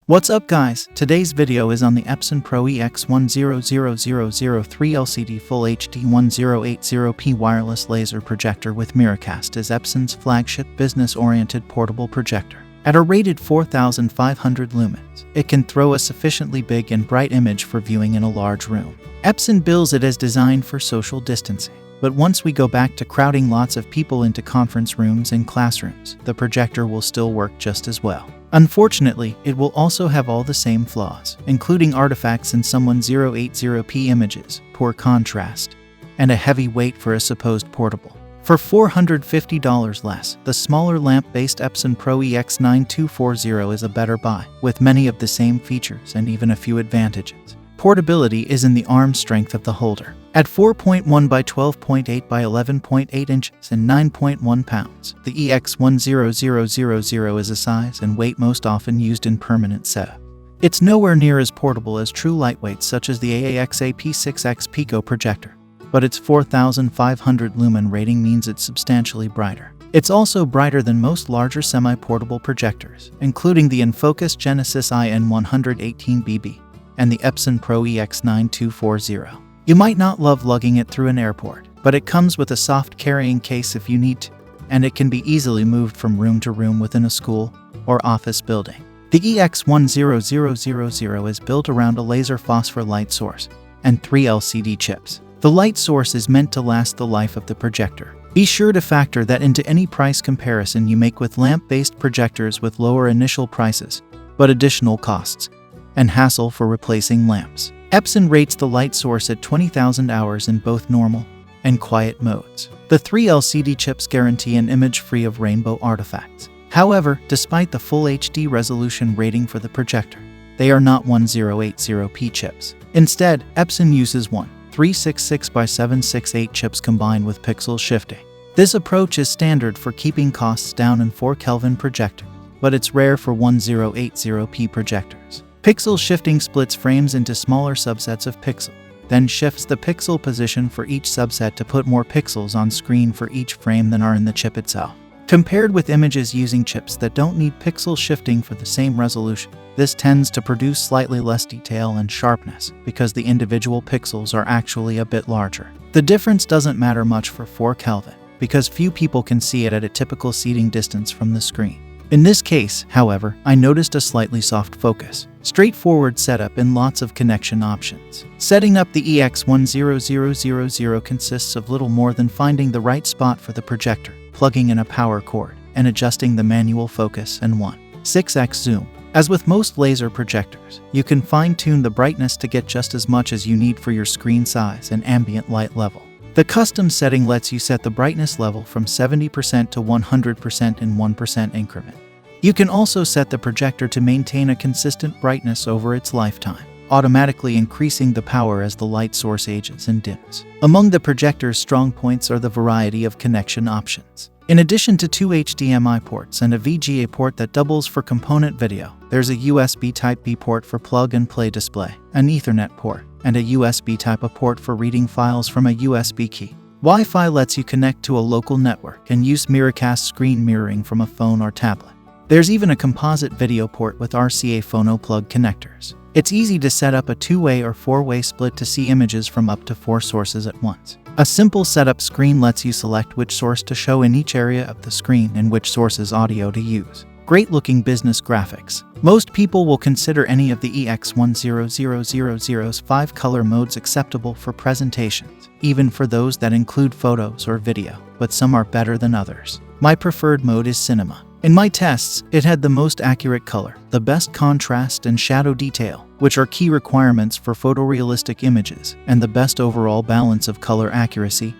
What's up guys, today's video is on the Epson Pro EX1000003 LCD Full HD 1080p wireless laser projector with Miracast is Epson's flagship business-oriented portable projector. At a rated 4500 lumens, it can throw a sufficiently big and bright image for viewing in a large room. Epson bills it as designed for social distancing. But once we go back to crowding lots of people into conference rooms and classrooms, the projector will still work just as well. Unfortunately, it will also have all the same flaws, including artifacts in someone's 080p images, poor contrast, and a heavy weight for a supposed portable. For $450 less, the smaller lamp-based Epson Pro EX10000 is a better buy, with many of the same features and even a few advantages. Portability is in the arm strength of the holder. At 4.1 by 12.8 by 11.8 inches and 9.1 pounds, the EX10000 is a size and weight most often used in permanent setup. It's nowhere near as portable as true lightweights such as the AAXA P6X Pico projector, but its 4500 lumen rating means it's substantially brighter. It's also brighter than most larger semi-portable projectors, including the Infocus Genesis IN118BB and the Epson Pro EX9240. You might not love lugging it through an airport, but it comes with a soft carrying case if you need to, and it can be easily moved from room to room within a school or office building. The EX10000 is built around a laser phosphor light source and 3 LCD chips. The light source is meant to last the life of the projector. Be sure to factor that into any price comparison you make with lamp-based projectors with lower initial prices, but additional costs and hassle for replacing lamps. Epson rates the light source at 20,000 hours in both normal and quiet modes. The 3 LCD chips guarantee an image free of rainbow artifacts. However, despite the full HD resolution rating for the projector, they are not 1080p chips. Instead, Epson uses 366 by 768 chips combined with pixel shifting. This approach is standard for keeping costs down in 4 Kelvin projectors, but it's rare for 1080p projectors. Pixel shifting splits frames into smaller subsets of pixel, then shifts the pixel position for each subset to put more pixels on screen for each frame than are in the chip itself. Compared with images using chips that don't need pixel shifting for the same resolution, this tends to produce slightly less detail and sharpness because the individual pixels are actually a bit larger. The difference doesn't matter much for 4 Kelvin because few people can see it at a typical seating distance from the screen. In this case, however, I noticed a slightly soft focus, straightforward setup and lots of connection options. Setting up the EX10000 consists of little more than finding the right spot for the projector, plugging in a power cord, and adjusting the manual focus and 1.6x zoom. As with most laser projectors, you can fine-tune the brightness to get just as much as you need for your screen size and ambient light level. The custom setting lets you set the brightness level from 70% to 100% in 1% increment. You can also set the projector to maintain a consistent brightness over its lifetime, automatically increasing the power as the light source ages and dims. Among the projector's strong points are the variety of connection options. In addition to 2 HDMI ports and a VGA port that doubles for component video, there's a USB Type-B port for plug-and-play display, an Ethernet port, and a USB Type-A port for reading files from a USB key. Wi-Fi lets you connect to a local network and use Miracast screen mirroring from a phone or tablet. There's even a composite video port with RCA phono plug connectors. It's easy to set up a 2-way or 4-way split to see images from up to 4 sources at once. A simple setup screen lets you select which source to show in each area of the screen and which source's audio to use. Great-looking business graphics. Most people will consider any of the EX10000's 5 color modes acceptable for presentations, even for those that include photos or video, but some are better than others. My preferred mode is Cinema. In my tests, it had the most accurate color, the best contrast and shadow detail, which are key requirements for photorealistic images, and the best overall balance of color accuracy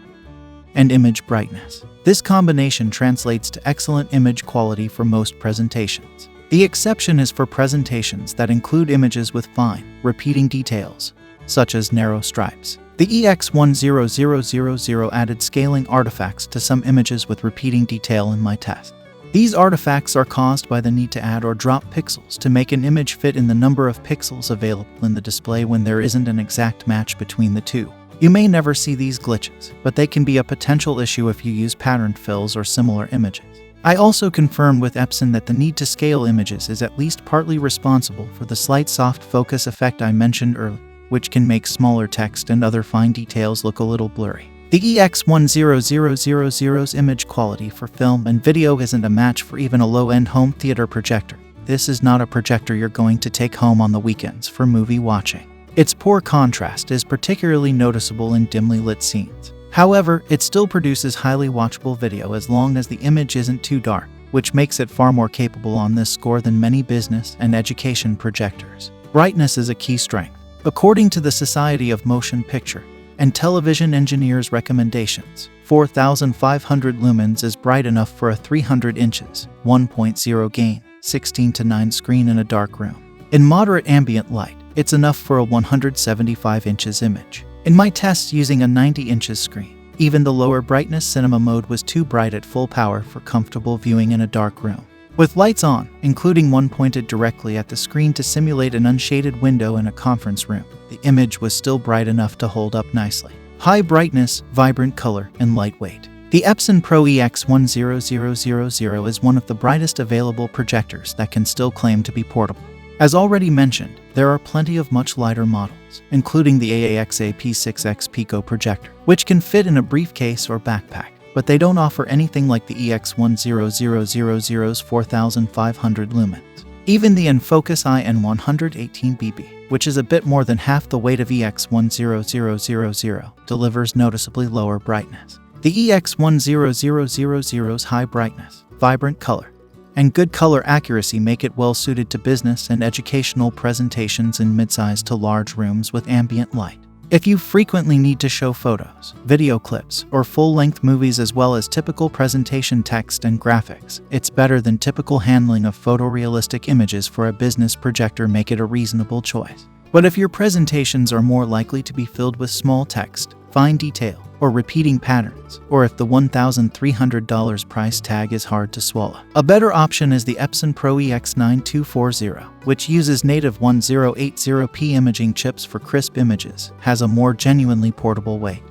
and image brightness. This combination translates to excellent image quality for most presentations. The exception is for presentations that include images with fine, repeating details, such as narrow stripes. The EX10000 added scaling artifacts to some images with repeating detail in my test. These artifacts are caused by the need to add or drop pixels to make an image fit in the number of pixels available in the display when there isn't an exact match between the two. You may never see these glitches, but they can be a potential issue if you use patterned fills or similar images. I also confirmed with Epson that the need to scale images is at least partly responsible for the slight soft focus effect I mentioned earlier, which can make smaller text and other fine details look a little blurry. The EX10000's image quality for film and video isn't a match for even a low-end home theater projector. This is not a projector you're going to take home on the weekends for movie watching. Its poor contrast is particularly noticeable in dimly lit scenes. However, it still produces highly watchable video as long as the image isn't too dark, which makes it far more capable on this score than many business and education projectors. Brightness is a key strength. According to the Society of Motion Picture and Television Engineers recommendations, 4,500 lumens is bright enough for a 300 inches, 1.0 gain, 16:9 screen in a dark room. In moderate ambient light, it's enough for a 175 inches image. In my tests using a 90 inches screen, even the lower brightness cinema mode was too bright at full power for comfortable viewing in a dark room. With lights on, including one pointed directly at the screen to simulate an unshaded window in a conference room, the image was still bright enough to hold up nicely. High brightness, vibrant color, and lightweight. The Epson Pro EX10000 is one of the brightest available projectors that can still claim to be portable. As already mentioned, there are plenty of much lighter models, including the AAXA P6X Pico projector, which can fit in a briefcase or backpack, but they don't offer anything like the EX10000's 4,500 lumens. Even the InFocus IN118BB, which is a bit more than half the weight of EX10000, delivers noticeably lower brightness. The EX10000's high brightness, vibrant color, and good color accuracy make it well suited to business and educational presentations in mid-size to large rooms with ambient light. If you frequently need to show photos, video clips, or full-length movies as well as typical presentation text and graphics, it's better than typical handling of photorealistic images for a business projector. Make it a reasonable choice. But if your presentations are more likely to be filled with small text, fine detail, or repeating patterns, or if the $1,300 price tag is hard to swallow, a better option is the Epson Pro EX9240, which uses native 1080p imaging chips for crisp images, has a more genuinely portable weight,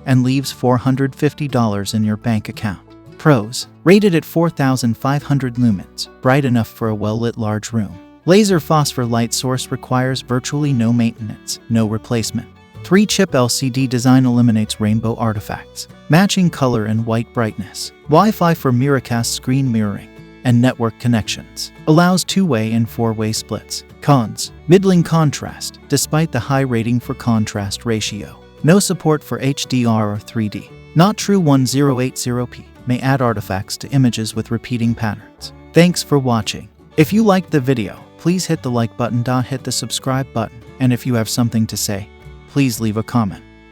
and leaves $450 in your bank account. Pros: rated at 4,500 lumens, bright enough for a well-lit large room. Laser phosphor light source requires virtually no maintenance, no replacement. 3-chip LCD design eliminates rainbow artifacts, matching color and white brightness. Wi-Fi for Miracast screen mirroring and network connections. Allows 2-way and 4-way splits. Cons: middling contrast, despite the high rating for contrast ratio. No support for HDR or 3D. Not true 1080p. May add artifacts to images with repeating patterns. Thanks for watching. If you liked the video, please hit the like button. Hit the subscribe button. And if you have something to say, please leave a comment.